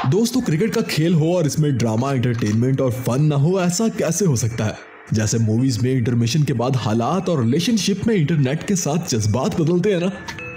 दोस्तों, क्रिकेट का खेल हो और इसमें ड्रामा, एंटरटेनमेंट और फन ना हो, ऐसा कैसे हो सकता है। जैसे मूवीज में इंटरमिशन के बाद हालात और रिलेशनशिप में इंटरनेट के साथ जज्बात बदलते हैं ना,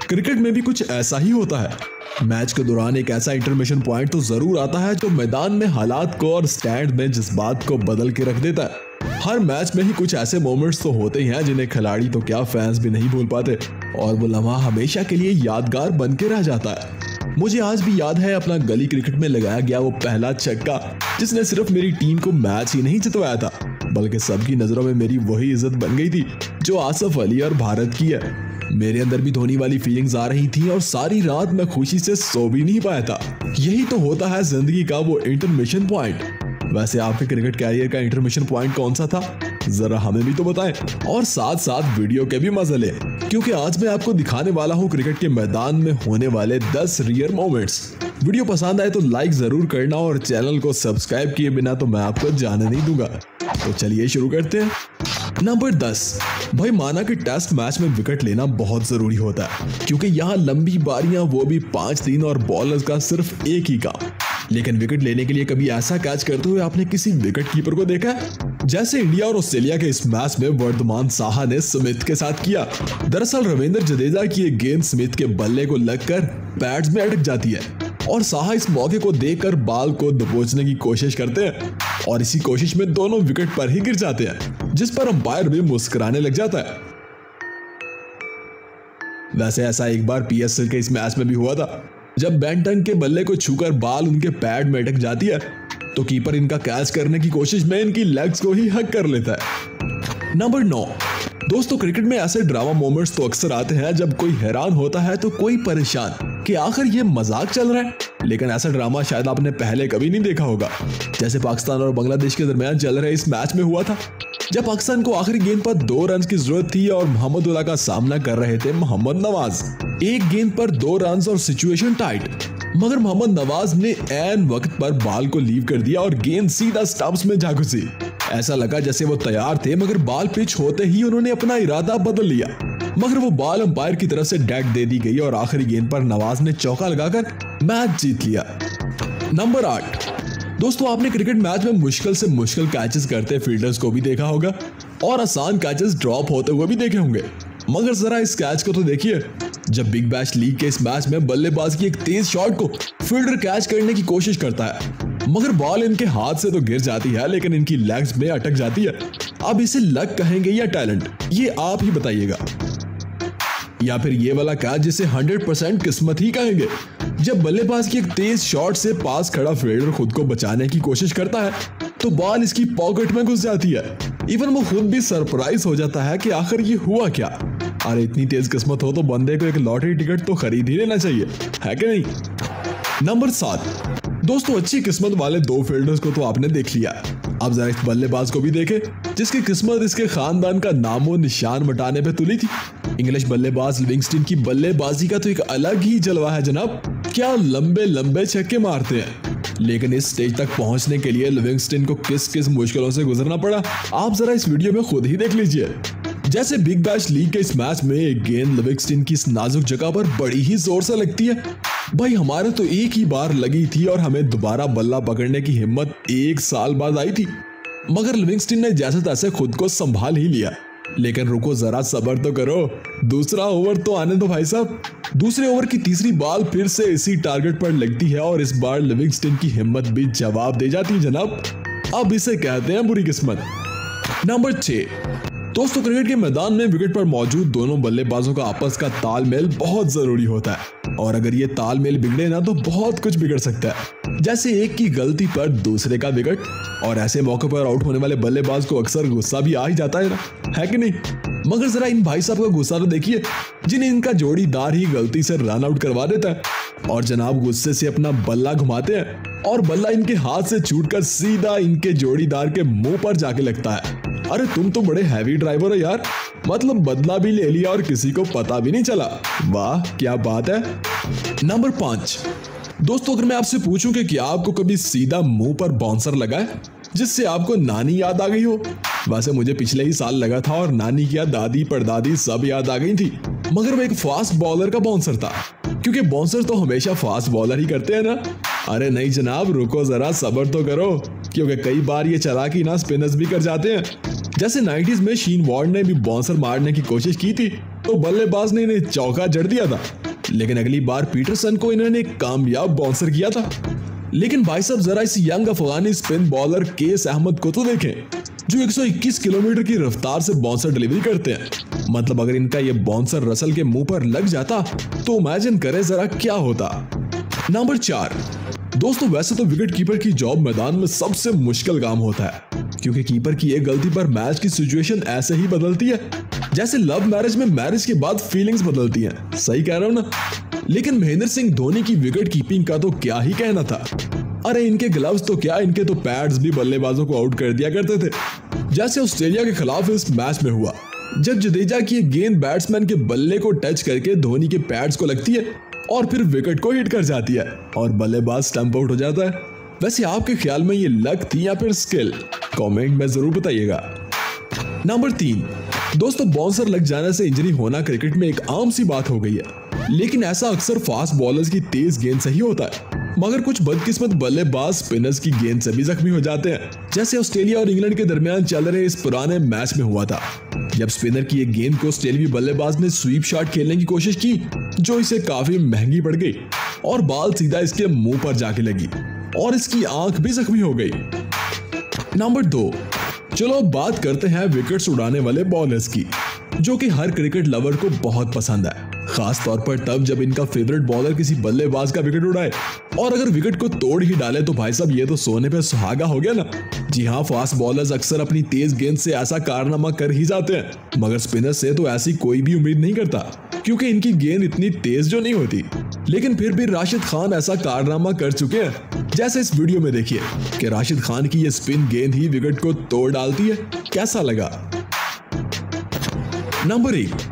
क्रिकेट में भी कुछ ऐसा ही होता है। मैच के दौरान एक ऐसा इंटरमिशन पॉइंट तो जरूर आता है जो मैदान में हालात को और स्टैंड में जज्बात को बदल के रख देता है। हर मैच में ही कुछ ऐसे मोमेंट्स तो होते ही हैं जिन्हें खिलाड़ी तो क्या, फैंस भी नहीं भूल पाते, और वो लम्हा हमेशा के लिए यादगार बन के रह जाता है। मुझे आज भी याद है अपना गली क्रिकेट में लगाया गया वो पहला छक्का, जिसने सिर्फ मेरी टीम को मैच ही नहीं जितवाया था, बल्कि सबकी नजरों में मेरी वही इज्जत बन गई थी जो आसिफ अली और भारत की है। मेरे अंदर भी धोनी वाली फीलिंग्स आ रही थी और सारी रात मैं खुशी से सो भी नहीं पाया था। यही तो होता है जिंदगी का वो इंटरमिशन पॉइंट। वैसे आपके क्रिकेट कैरियर का इंटरमिशन पॉइंट कौन सा था, जरा हमें भी तो बताएं, और साथ साथ वीडियो के भी मजे लें, क्योंकि आज मैं आपको दिखाने वाला हूँ क्रिकेट के मैदान में होने वाले 10 रियर मोमेंट्स। वीडियो पसंद आए तो लाइक जरूर करना और चैनल को सब्सक्राइब किए बिना तो मैं आपको जाने नहीं दूंगा। तो चलिए शुरू करते हैं। नंबर 10। भाई, माना कि टेस्ट मैच में विकेट लेना बहुत जरूरी होता है, क्योंकि यहाँ लंबी बारियां, वो भी 5 दिन, और बॉलर्स का सिर्फ एक ही काम। लेकिन विकेट लेने के लिए कभी ऐसा कैच करते हुए आपने किसी विकेट कीपर को देखा है? जैसे इंडिया और ऑस्ट्रेलिया के इस मैच में वर्धमान साहा ने स्मिथ के साथ किया। दरअसल रविंद्र जडेजा की एक गेंद स्मिथ के बल्ले को लगकर पैड्स में अटक जाती है और साहा इस मौके को देखकर बॉल को दबोचने की कोशिश करते हैं, और इसी कोशिश में दोनों विकेट पर ही गिर जाते हैं, जिस पर अंपायर भी मुस्कुराने लग जाता है। वैसे ऐसा एक बार पीएसएल के इस मैच में भी हुआ था, जब बेंटन के बल्ले को छूकर बॉल उनके पैड में अटक जाती है तो कीपर इनका कैच करने की कोशिश में इनकी लेग्स को ही हक कर लेता है। नंबर 9। दोस्तों, क्रिकेट में ऐसे ड्रामा मोमेंट्स तो अक्सर आते हैं जब कोई हैरान होता है तो कोई परेशान कि आखिर ये मजाक चल रहा है। लेकिन ऐसा ड्रामा शायद आपने पहले कभी नहीं देखा होगा, जैसे पाकिस्तान और बांग्लादेश के दरमियान चल रहे इस मैच में हुआ था, जब पाकिस्तान को आखिरी गेंद पर 2 रन की जरूरत थी और मोहम्मद उल्लाह का सामना कर रहे थे मोहम्मद नवाज। एक गेंद पर 2 रन और सिचुएशन टाइट, मगर मोहम्मद नवाज ने ऐन वक्त पर बॉल को लीव कर दिया और गेंद सीधा स्टंप्स में जा घुसी। ऐसा लगा जैसे वो तैयार थे, मगर बॉल पिच होते ही उन्होंने अपना इरादा बदल लिया, मगर वो बॉल अंपायर की तरफ से डेड दे दी गई और आखिरी गेंद पर नवाज ने चौका लगाकर मैच जीत लिया। नंबर 8। दोस्तों, आपने क्रिकेट मैच में मुश्किल से मुश्किल कैचेस करते फील्डर्स को भी देखा होगा और आसान कैचेस ड्रॉप होते हुए भी देखे होंगे, मगर जरा इस कैच को तो देखिए, जब बिग बैश लीग के इस मैच में बल्लेबाज की एक तेज शॉट को फील्डर कैच करने की कोशिश करता है, मगर बॉल इनके हाथ से तो गिर जाती है लेकिन इनकी लेग्स में अटक जाती है। अब इसे लक कहेंगे या टैलेंट, ये आप ही बताइएगा, या फिर ये वाला कैच जिसे 100% किस्मत ही कहेंगे, जब बल्लेबाज की एक तेज शॉट से पास खड़ा फील्डर खुद को बचाने की कोशिश करता है तो बॉल इसकी पॉकेट में घुस जाती है। इवन वो खुद भी सरप्राइज हो जाता है कि आखिर ये हुआ क्या। अरे इतनी तेज किस्मत हो तो बंदे को एक लॉटरी टिकट तो खरीद ही लेना चाहिए, है कि नहीं। नंबर 7। दोस्तों, अच्छी किस्मत वाले 2 फील्डर्स को तो आपने देख लिया, अब जरा इस बल्लेबाज को भी देखें जिसकी किस्मत इसके खानदान का नामो निशान मिटाने पे तुली थी। इंग्लिश बल्लेबाज लिविंगस्टन की बल्लेबाजी का तो एक अलग ही जलवा है जनाब, क्या लंबे लंबे छक्के मारते हैं। लेकिन इस स्टेज तक पहुंचने के लिए लिविंगस्टन को किस किस मुश्किलों से गुजरना पड़ा, आप जरा इस वीडियो में खुद ही देख लीजिए। जैसे बिग बैश लीग के इस मैच में एक गेंद लिविंगस्टन की इस नाजुक जगह पर बड़ी ही जोर से लगती है। भाई, हमारे तो एक ही बार लगी थी और हमें दोबारा बल्ला पकड़ने की हिम्मत 1 साल बाद आई थी, मगर लिविंगस्टन ने जैसे तैसे खुद को संभाल ही लिया। लेकिन रुको जरा, सब्र तो करो, दूसरा ओवर तो आने दो भाई साहब। दूसरे ओवर की तीसरी बॉल फिर से इसी टारगेट पर लगती है और इस बार लिविंगस्टन की हिम्मत भी जवाब दे जाती है जनाब। अब इसे कहते हैं बुरी किस्मत। नंबर 6। दोस्तों, क्रिकेट के मैदान में विकेट पर मौजूद दोनों बल्लेबाजों का आपस का तालमेल बहुत जरूरी होता है, और अगर ये तालमेल बिगड़े ना तो बहुत कुछ बिगड़ सकता है। जैसे एक की गलती पर दूसरे का विकेट, और ऐसे मौके पर आउट होने वाले बल्लेबाज को अक्सर गुस्सा भी आ ही जाता है ना, है कि नहीं। मगर जरा इन भाई साहब का गुस्सा तो देखिए, जिन्हें इनका जोड़ीदार ही गलती से रन आउट करवा देता है, और जनाब गुस्से से अपना बल्ला घुमाते हैं और बल्ला इनके हाथ से छूटकर सीधा इनके जोड़ीदार के मुंह पर जाके लगता है। अरे तुम तो बड़े हैवी ड्राइवर हो यार, मतलब बदला भी ले लिया और किसी को पता भी नहीं चला, वाह क्या बात है। नंबर 5। दोस्तों, अगर मैं आपसे पूछूं कि क्या आपको कभी सीधा मुंह पर बाउंसर लगा है जिससे आपको नानी याद आ गई हो? वैसे मुझे पिछले ही साल लगा था और नानी की याद, दादी परदादी सब याद आ गई थी, मगर वो एक फास्ट बॉलर का बाउंसर था, क्योंकि बाउंसर तो हमेशा फास्ट बॉलर ही करते हैं ना। अरे नहीं जनाब, रुको जरा, सब्र तो करो, क्योंकि कई बार ये चालाकी ना स्पिनर्स भी कर जाते हैं। जैसे 90s में शीन वॉर्ड ने भी बाउंसर मारने की कोशिश की थी तो बल्लेबाज ने इन्हें चौका जड़ दिया था, लेकिन अगली बार पीटरसन को इन्होंने कामयाब बाउंसर किया था। लेकिन भाई साहब जरा इस यंग अफगानी स्पिन बॉलर केस अहमद को तो देखें, जो 121 किलोमीटर की रफ्तार से बाउंसर डिलीवरी करते हैं। मतलब अगर इनका ये बाउंसर रसल के मुंह पर लग जाता तो इमेजिन करें जरा क्या होता। नंबर 4, दोस्तों वैसे तो विकेट कीपर की जॉब मैदान में सबसे मुश्किल काम होता है, क्योंकि कीपर की एक गलती पर मैच की सिचुएशन ऐसे ही बदलती है जैसे लव मैरिज में मैरिज के बाद फीलिंग्स बदलती हैं। सही कह रहा हूं ना? लेकिन महेंद्र सिंह धोनी की विकेट कीपिंग का तो क्या ही कहना था। अरे इनके ग्लव्स तो क्या, इनके तो पैड्स भी बल्लेबाजों को आउट कर दिया करते थे। जैसे ऑस्ट्रेलिया के खिलाफ इस मैच में हुआ, जब जडेजा की गेंद बैट्समैन के बल्ले को टच करके धोनी के पैड्स को लगती है और फिर विकेट को हिट कर जाती है और बल्लेबाज स्टंप आउट हो जाता है। वैसे आपके ख्याल में ये लक थी या फिर स्किल? कमेंट में जरूर बताइएगा। नंबर 3, दोस्तों बाउंसर लग जाने से इंजरी होना क्रिकेट में एक आम सी बात हो गई है, लेकिन ऐसा अक्सर फास्ट बॉलर्स की तेज गेंद से ही होता है। मगर कुछ बदकिस्मत बल्लेबाज स्पिनर्स की गेंद से भी जख्मी हो जाते हैं, जैसे ऑस्ट्रेलिया और इंग्लैंड के दरमियान चल रहे इस पुराने मैच में हुआ था, जब स्पिनर की एक गेंद को ऑस्ट्रेलियाई बल्लेबाज ने स्वीप शॉट खेलने की कोशिश की, जो इसे काफी महंगी पड़ गई और बॉल सीधा इसके मुंह पर जाके लगी और इसकी आंख भी जख्मी हो गई। नंबर 2, चलो बात करते हैं विकेट्स उड़ाने वाले बॉलर्स की, जो कि हर क्रिकेट लवर को बहुत पसंद है, खास तौर पर तब जब इनका फेवरेट बॉलर किसी बल्लेबाज का विकेट उड़ाए और अगर विकेट को तोड़ ही डाले तो भाई साहब ये तो सोने पे सुहागा हो गया ना। जी हाँ, फास्ट बॉलर्स अक्सर अपनी तेज गेंद से ऐसा कारनामा कर ही जाते हैं, मगर स्पिनर से तो ऐसी कोई भी उम्मीद नहीं करता, क्योंकि इनकी गेंद इतनी तेज जो नहीं होती। लेकिन फिर भी राशिद खान ऐसा कारनामा कर चुके हैं, जैसे इस वीडियो में देखिए कि राशिद खान की ये स्पिन गेंद ही विकेट को तोड़ डालती है। कैसा लगा? नंबर 1,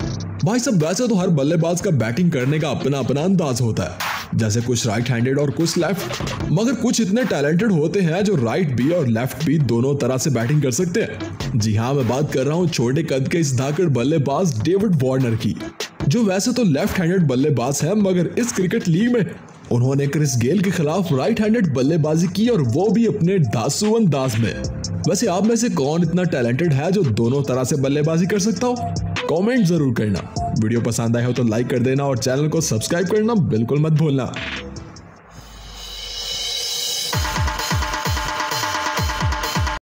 भाई साहब वैसे तो हर बल्लेबाज का बैटिंग करने का अपना अपना अंदाज होता है, जैसे कुछ राइट हैंडेड और कुछ लेफ्ट, मगर कुछ इतने टैलेंटेड होते हैं जो राइट भी और लेफ्ट भी दोनों तरह से बैटिंग कर सकते हैं। जी हाँ, मैं बात कर रहा हूँ छोटे कद के इस धाकड़ बल्लेबाज डेविड वार्नर की, जो वैसे तो लेफ्ट हैंडेड बल्लेबाज है, मगर इस क्रिकेट लीग में उन्होंने क्रिस गेल के खिलाफ राइट हैंडेड बल्लेबाजी की और वो भी अपने धांसू अंदाज में। वैसे आप में से कौन इतना टैलेंटेड है जो दोनों तरह से बल्लेबाजी कर सकता हो? कमेंट जरूर करना। वीडियो पसंद आया हो तो लाइक कर देना और चैनल को सब्सक्राइब करना बिल्कुल मत भूलना।